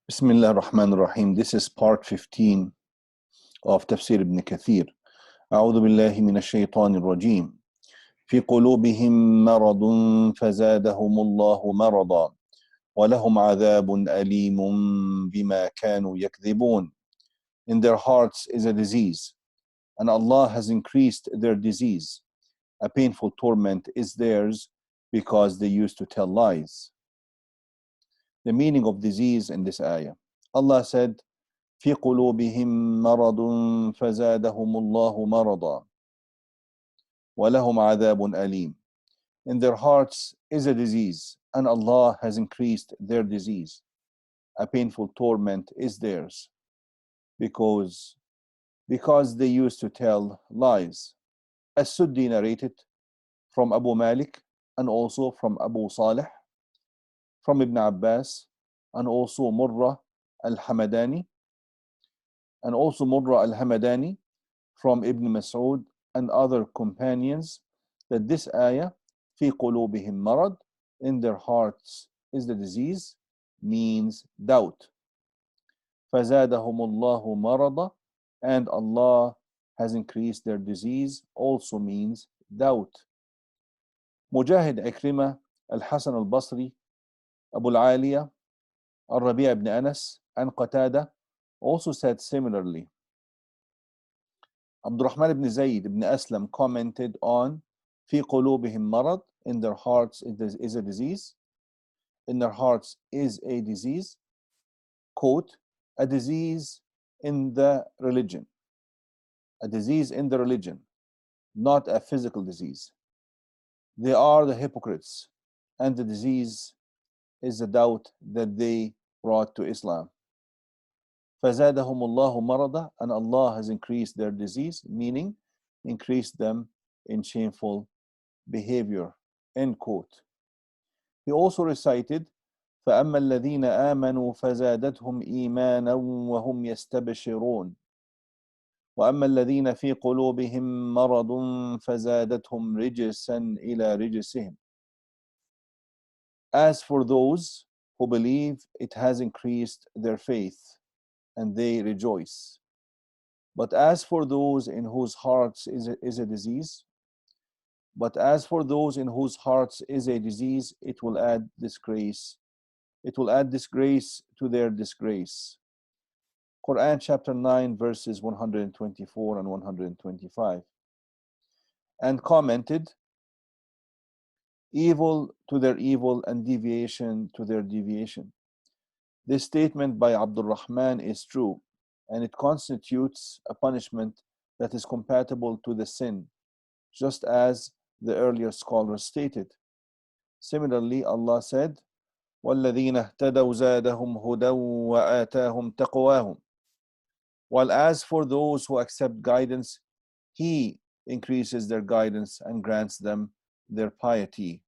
Bismillah ar-Rahman ar-Rahim. This is part 15 of Tafseer Ibn Kathir. أعوذ بالله من الشيطان الرجيم. في قلوبهم مرض فزادهم الله مرضا ولهم عذاب أليم بما كانوا يكذبون. In their hearts is a disease, and Allah has increased their disease. A painful torment is theirs because they used to tell lies. The meaning of disease in this ayah. Allah said, في قلوبهم مرض فزادهم الله مرضا ولهم عذاب أليم. In their hearts is a disease, and Allah has increased their disease. A painful torment is theirs because they used to tell lies. As-Suddi narrated from Abu Malik and also from Abu Salih, from Ibn Abbas, and also Murrah al-Hamadani, from Ibn Mas'ud and other companions, that this ayah, في قلوبهم مرض, in their hearts is the disease, means doubt. فزادهم الله مرضا, and Allah has increased their disease, also means doubt. Mujahid, Ikrimah, Al-Hasan al-Basri, Abu al-Aliya, Al-Rabi' ibn Anas, and Qatada also said similarly. Abdurrahman ibn Zayd ibn Aslam commented on في قلوبهم مرض, in their hearts is a disease. In their hearts is a disease, quote, a disease in the religion. A disease in the religion, not a physical disease. They are the hypocrites, and the disease is the doubt that they brought to Islam. فَزَادَهُمُ اللَّهُ مَرَضًا, and Allah has increased their disease, meaning increased them in shameful behavior, end quote. He also recited فَأَمَّا الَّذِينَ آمَنُوا فَزَادَتْهُمْ إِيمَانًا وَهُمْ يَسْتَبْشِرُونَ وَأَمَّا الَّذِينَ فِي قُلُوبِهِمْ مَرَضٌ فَزَادَتْهُمْ رِجْسًا إِلَى رِجْسِهِمْ. As for those who believe, it has increased their faith, and they rejoice. But as for those in whose hearts is a disease, it will add disgrace. It will add disgrace to their disgrace. Quran chapter 9 verses 124 and 125. And commented, evil to their evil and deviation to their deviation. This statement by Abdul Rahman is true, and it constitutes a punishment that is compatible to the sin, just as the earlier scholars stated. Similarly, Allah said, وَالَّذِينَ اهْتَدَوْا زَادَهُمْ هُدًى وَآتَاهُمْ تَقْوَاهُمْ. While as for those who accept guidance, He increases their guidance and grants them their piety.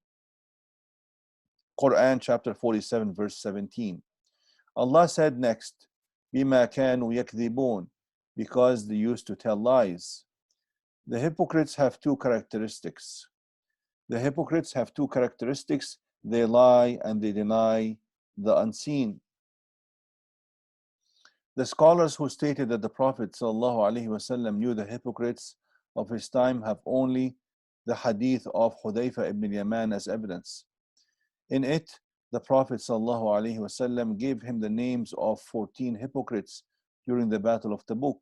Quran chapter 47 verse 17. Allah said next, بِمَا كَانُوا يَكْذِبُونَ, because they used to tell lies. The hypocrites have two characteristics. They lie and they deny the unseen. The scholars who stated that the Prophet ﷺ knew the hypocrites of his time have only the hadith of Hudayfa ibn Yaman as evidence. In it, the Prophet ﷺ gave him the names of 14 hypocrites during the Battle of Tabuk.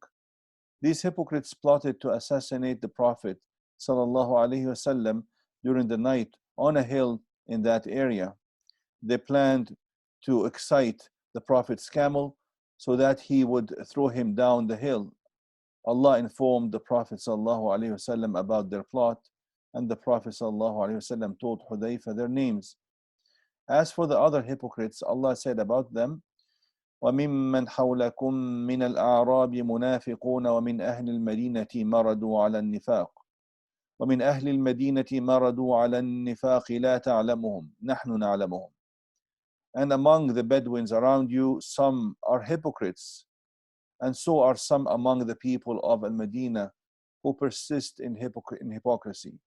These hypocrites plotted to assassinate the Prophet ﷺ during the night on a hill in that area. They planned to excite the Prophet's camel so that he would throw him down the hill. Allah informed the Prophet ﷺ about their plot, and the Prophet ﷺ told Hudayfa their names. As for the other hypocrites, Allah said about them, وَمِمَّنْ حَوْلَكُمْ مِنَ الْأَعْرَابِ مُنَافِقُونَ وَمِنْ أَهْلِ الْمَدِينَةِ مَرَدُوا عَلَى النِّفَاقِ وَمِنْ أَهْلِ الْمَدِينَةِ مَرَدُوا عَلَى النِّفَاقِ لَا تَعْلَمُهُمْ نَحْنُ نَعْلَمُهُمْ. And among the Bedouins around you, some are hypocrites, and so are some among the people of Al-Madinah who persist in hypocrisy.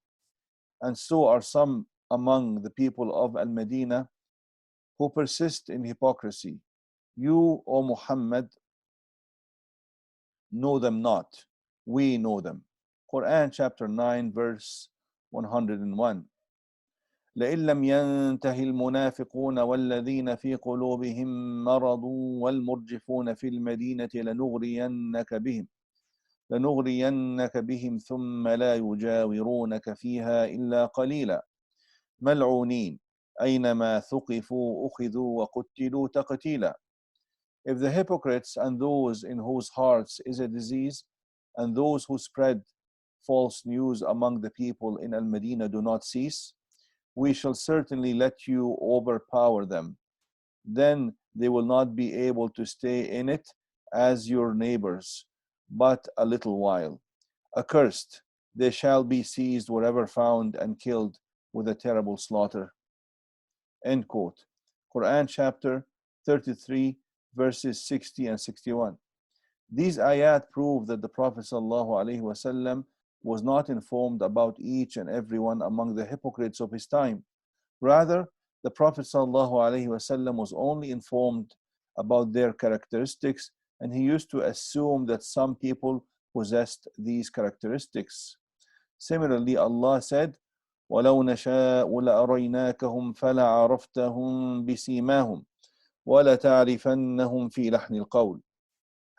And so are some among the people of Al-Madinah who persist in hypocrisy. You, O Muhammad, know them not. We know them. Quran chapter 9 verse 101. لئن لم ينته المنافقون والذين في قلوبهم مرض والمرجفون في المدينة لنغرينك بهم ثم لا يجاورونك فيها إلا قليلا ملعونين أينما ثقفوا أخذوا وقتلوا تقتيلا. If the hypocrites and those in whose hearts is a disease and those who spread false news among the people in Al-Madinah do not cease, we shall certainly let you overpower them. Then they will not be able to stay in it as your neighbors, but a little while. Accursed, they shall be seized wherever found and killed with a terrible slaughter. End quote. Quran chapter 33 verses 60 and 61. These ayat prove that the Prophet ﷺ was not informed about each and every one among the hypocrites of his time. Rather, the Prophet ﷺ was only informed about their characteristics, and he used to assume that some people possessed these characteristics. Similarly, Allah said, وَلَوْ نَشَاءُ لَأَرَيْنَاكَهُمْ فَلَعَرَفْتَهُمْ بِسِيمَاهُمْ وَلَتَعْرِفَنَّهُمْ فِي لَحْنِ الْقَوْلِ.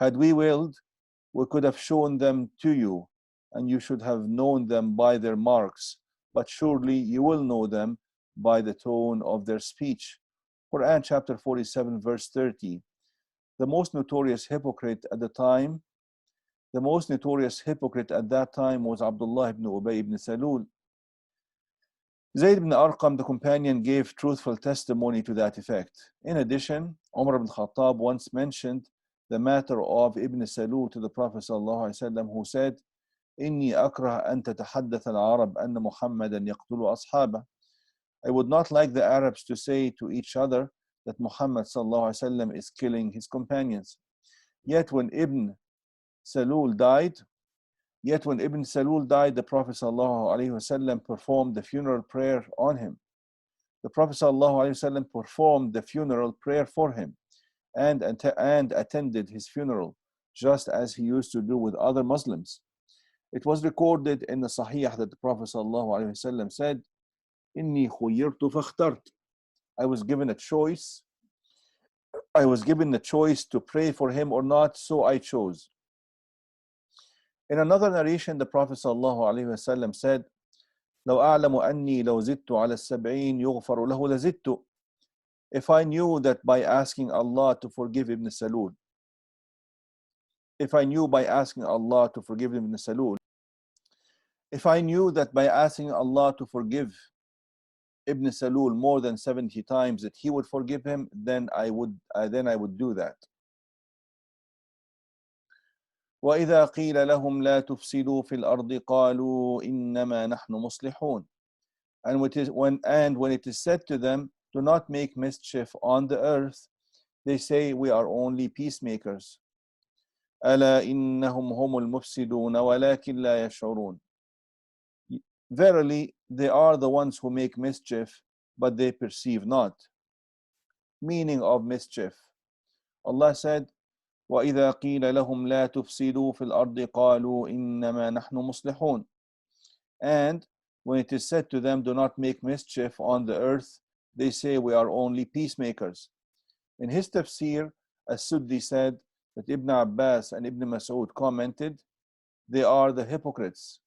Had we willed, we could have shown them to you, and you should have known them by their marks, but surely you will know them by the tone of their speech. Quran chapter 47 verse 30. The most notorious hypocrite at that time was Abdullah ibn Ubay ibn Salul. Zayd ibn Arqam, the companion, gave truthful testimony to that effect. In addition, Umar ibn Khattab once mentioned the matter of Ibn Salul to the Prophet ﷺ, who said, إني أكره أن تتحدث العرب أن محمدا يقتل أصحابه. I would not like the Arabs to say to each other that Muhammad ﷺ is killing his companions. Yet when Ibn Salul died, the Prophet ﷺ performed the funeral prayer on him. The Prophet ﷺ performed the funeral prayer for him and attended his funeral, just as he used to do with other Muslims. It was recorded in the Sahih that the Prophet ﷺ said, إني خيرت فاخترت. I was given the choice to pray for him or not, so I chose. In another narration, the Prophet ﷺ said, لو أعلم أني لو زدت على 70 يغفر له لزدت. If I knew that by asking Allah to forgive Ibn Salul, if I knew that by asking Allah to forgive Ibn Salul more than 70 times that he would forgive him, then I would do that. وَإِذَا قِيلَ لَهُمْ لَا تُفْسِدُوا فِي الْأَرْضِ قَالُوا إِنَّمَا نَحْنُ مُصْلِحُونَ. And when it is said to them, do not make mischief on the earth, they say, we are only peacemakers. أَلَا إِنَّهُمْ هُمُ الْمُفْسِدُونَ وَلَكِنْ لَا يَشْعُرُونَ. Verily, they are the ones who make mischief, but they perceive not. Meaning of mischief. Allah said, وَإِذَا قِيلَ لَهُمْ لَا تُفْسِدُوا فِي الْأَرْضِ قَالُوا إِنَّمَا نَحْنُ مُصْلِحُونَ. And when it is said to them, do not make mischief on the earth, they say, we are only peacemakers. In his tafsir, As-Suddi said that Ibn Abbas and Ibn Mas'ud commented, they are the hypocrites.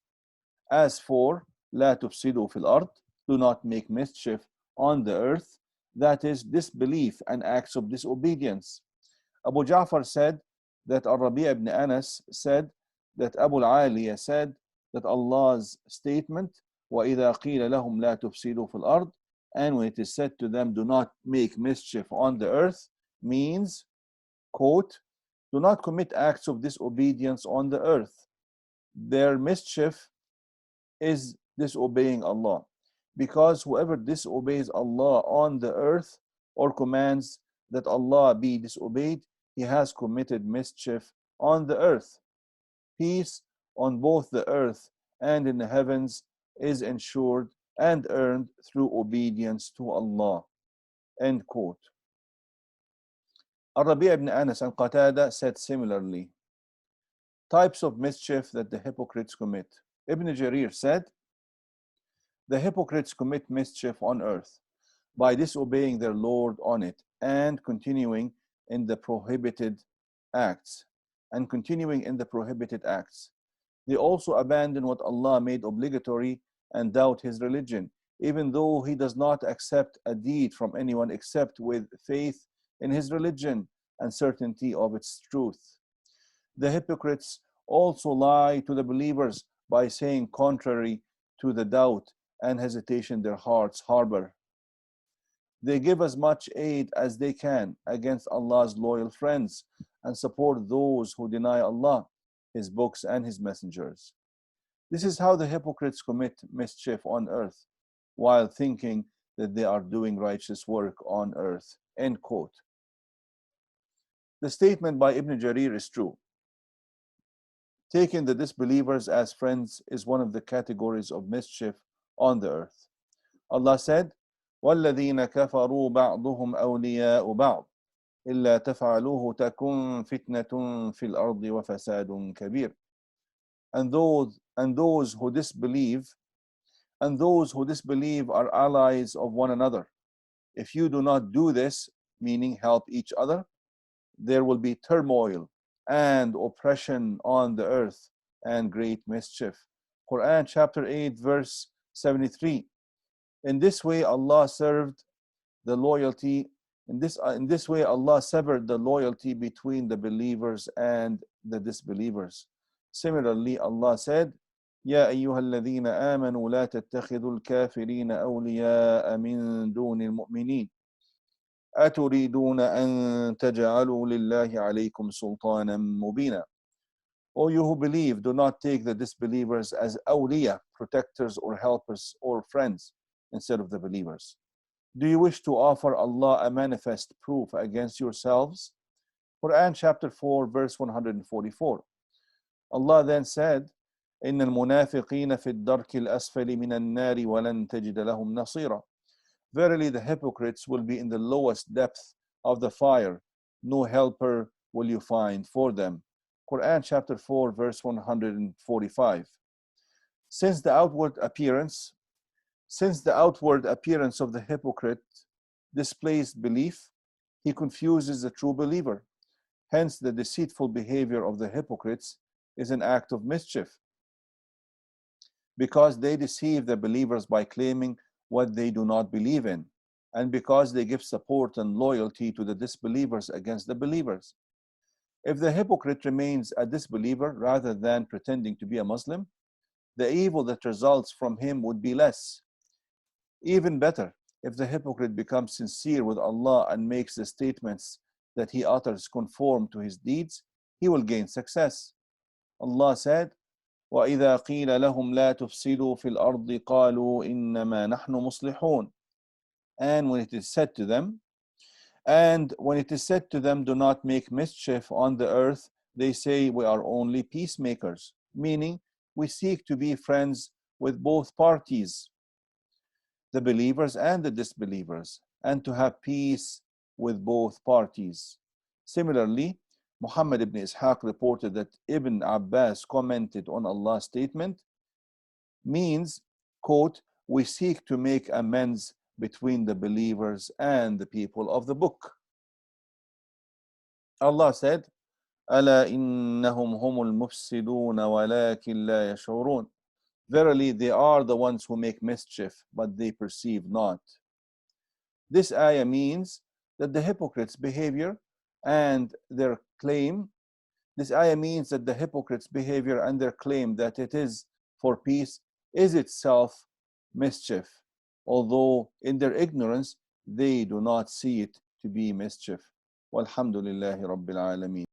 As for لا تفسدوا في الأرض, do not make mischief on the earth, that is disbelief and acts of disobedience. Abu Ja'far said that Al-Rabi' ibn Anas said that Abu al-Aliya said that Allah's statement وَإِذَا قِيلَ لَهُمْ لَا تُفْسِدُوا فِي الْأَرْضِ, and when it is said to them, do not make mischief on the earth, means, quote, do not commit acts of disobedience on the earth. Their mischief is disobeying Allah, because whoever disobeys Allah on the earth or commands that Allah be disobeyed, he has committed mischief on the earth. Peace on both the earth and in the heavens is ensured and earned through obedience to Allah. End quote. Rabi' ibn Anas and Qatada said similarly. Types of mischief that the hypocrites commit. Ibn Jarir said, the hypocrites commit mischief on earth by disobeying their Lord on it and continuing in the prohibited acts. They also abandon what Allah made obligatory and doubt His religion, even though He does not accept a deed from anyone except with faith in His religion and certainty of its truth. The hypocrites also lie to the believers by saying contrary to the doubt and hesitation their hearts harbor. They give as much aid as they can against Allah's loyal friends and support those who deny Allah, His books, and His messengers. This is how the hypocrites commit mischief on earth while thinking that they are doing righteous work on earth. End quote. The statement by Ibn Jarir is true. Taking the disbelievers as friends is one of the categories of mischief on the earth. Allah said, وَالَّذِينَ كَفَرُوا بَعْضُهُمْ أَوْلِيَاءُ بَعْضٍ إِلَّا تَفْعَلُوهُ تَكُنْ فِتْنَةٌ فِي الْأَرْضِ وَفَسَادٌ كَبِيرٌ. And those who disbelieve are allies of one another. If you do not do this, meaning help each other, there will be turmoil and oppression on the earth and great mischief. Quran chapter 8 verse 73. In this way Allah severed the loyalty between the believers and the disbelievers. Similarly, Allah said, يا أيها الذين آمنوا لا تتخذوا الكافرين أولياء من دون المؤمنين أتريدون أن تجعلوا لله عليكم سلطانا مبينا. O you who believe, do not take the disbelievers as awliya, protectors or helpers or friends, instead of the believers. Do you wish to offer Allah a manifest proof against yourselves? Quran chapter 4 verse 144. Allah then said, إن المنافقين في الدرك الأسفل من النار ولن تجد لهم نصيرا. Verily the hypocrites will be in the lowest depth of the fire. No helper will you find for them. Quran chapter 4 verse 145. Since the outward appearance of the hypocrite displays belief, he confuses the true believer. Hence the deceitful behavior of the hypocrites is an act of mischief, because they deceive the believers by claiming what they do not believe in, and because they give support and loyalty to the disbelievers against the believers. If the hypocrite remains a disbeliever rather than pretending to be a Muslim, the evil that results from him would be less. Even better, if the hypocrite becomes sincere with Allah and makes the statements that he utters conform to his deeds, he will gain success. Allah said, وَإِذَا قِيلَ لَهُمْ لَا تُفْسِدُوا فِي الْأَرْضِ قَالُوا إِنَّمَا نَحْنُ مُصْلِحُونَ. And when it is said to them, do not make mischief on the earth, they say, we are only peacemakers, meaning we seek to be friends with both parties, the believers and the disbelievers, and to have peace with both parties. Similarly, Muhammad ibn Ishaq reported that Ibn Abbas commented on Allah's statement means, quote, we seek to make amends between the believers and the people of the book. Allah said, أَلَا إِنَّهُمْ هُمُ الْمُفْسِدُونَ وَلَكِنْ لَا يَشْعُرُونَ. Verily, they are the ones who make mischief, but they perceive not. This ayah means that the hypocrites' behavior and their claim that it is for peace is itself mischief, although in their ignorance they do not see it to be mischief. Walhamdulillahi Rabbil Alameen.